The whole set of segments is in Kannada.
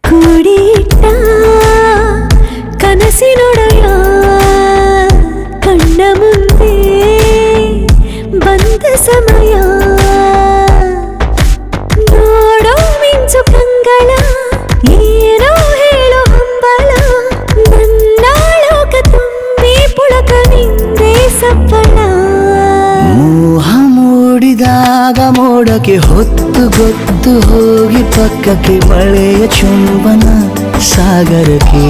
ಕೂಡಿಟ್ಟ ಕನಸಿನೊಡೆಯ ಕಣ್ಣ ಮುಂದೆ ಬಂದ ಸಮಯ ನೋಡೋ ಮಿಂಚು ಕಂಗಳ ಏನೋ ಹೇಳೋ ಹಂಬಲ ನನ್ನ ಲೋಕ ತುಂಬಿ ಪುಳಕ ನಿಂದೆ ಸಪ್ಪಳ ಮೋಹ ಮೂಡಿದಾಗ ಮೋಡಕ್ಕೆ ಹೊತ್ತು ಗೊತ್ತು ಹೋಗಿ ಪಕ್ಕಕ್ಕೆ ಮಳೆಯ ಚುಂಬನ ಸಾಗರಕ್ಕೆ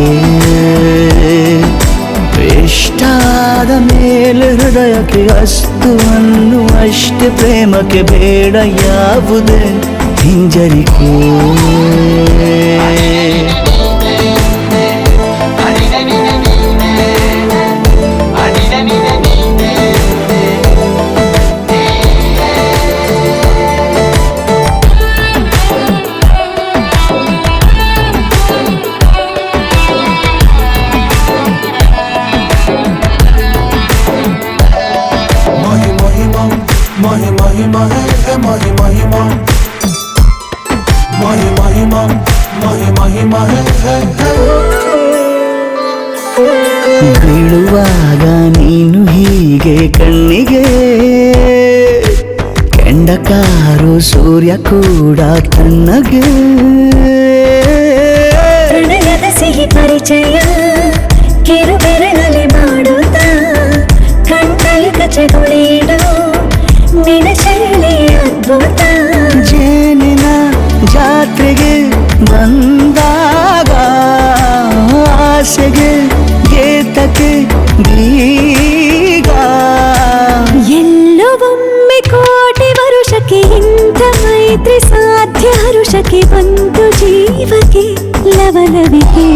ಇಷ್ಟಾದ ಮೇಲೆ ಹೃದಯಕ್ಕೆ ಅಸ್ತು ಅನ್ನುವಷ್ಟೇ ಪ್ರೇಮಕ್ಕೆ ಬೇಡ ಯಾವುದೇ ಹಿಂಜರಿಕೆ ಬೀಳುವಾಗ ನೀನು ಹೀಗೆ ಕಣ್ಣಿಗೆ ಕೆಂಡಕಾರು ಸೂರ್ಯ ಕೂಡ ತಣ್ಣಗೆ ಪ್ರಣಯದ ಸಿಹಿ ಪರಿಚಯ ಕಿರು ಬೆರಳಲ್ಲಿ ಮಾಡುತ್ತಾ ಕಣ್ಣಲ್ಲಿ ಕಚಗುಳಿಡು ನಿನ ಶೈಲಿ ಅದ್ಭುತ ಜೇನಿನ ಜಾತ್ರೆಗೆ ಬಂದಾಗ ಆಸೆಗೆ ಗೇತಕ್ಕೆ ಬೀಗ ಎಲ್ಲೋ ಒಮ್ಮೆ ಕೋಟಿ ವರುಷಕ್ಕೆ ಇಂಥ ಮೈತ್ರಿ ಸಾಧ್ಯ ಹರುಷಕ್ಕೆ ಬಂತು ಜೀವಕ್ಕೆ ಲವಲವಿಕೆ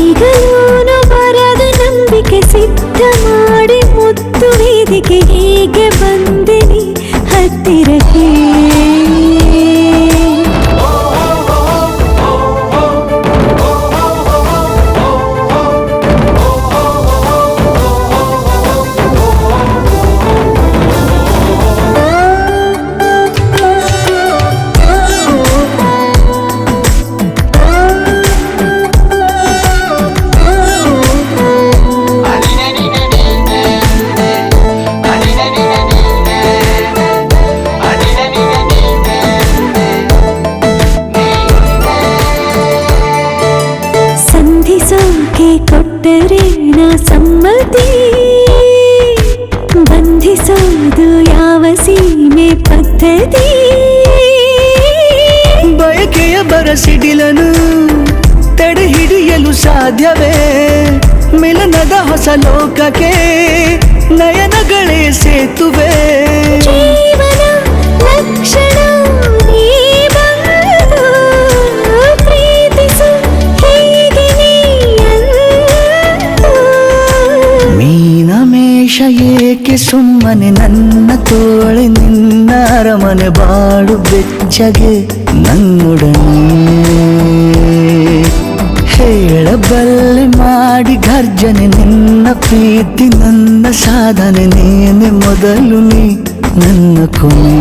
ಈಗಲೂನು ಬರದ ನಂಬಿಕೆ ಸಿದ್ಧ ಮಾಡಿ ಮುತ್ತು ವೇದಿಕೆ ಹೀಗೆ ಬಂದಿನಿ ಹತ್ತಿರಕ್ಕೆ ಕೊಟ್ಟರೆ ನಾ ಸಮ್ಮತಿ ಬಂಧಿಸೋದು ಯಾವ ಸೀಮೆ ಪದ್ಧತಿ ಬಯಕೆಯ ಬರಸಿಡಿಲನು ತಡೆ ಹಿಡಿಯಲು ಸಾಧ್ಯವೇ ಮಿಲನದ ಹೊಸ ಲೋಕಕ್ಕೆ ನಯನಗಳೇ ಸೇತುವೆ ಜೀವನ ಲಕ್ಷಣ ನೀ ಬಂದು ಪ್ರೀತಿಸು ಹೀಗೆ ಮೀನಮೇಷ ಏಕೆ ಸುಮ್ಮನೆ ನನ್ನ ತೋಳೆ ನಿನ್ನ ಅರಮನೆ ಬಾಳು ಬೆಚ್ಚಗೆ ನನ್ನೊಡನೆ ಹೇಳಬಲ್ಲೆ ಮಾಡಿ ಗರ್ಜನೆ ನಿನ್ನ ಪ್ರೀತಿ ನನ್ನ ಸಾಧನೆ ನೀನೆ ಮೊದಲು ನೀ ನನ್ನ ಕೊನೆ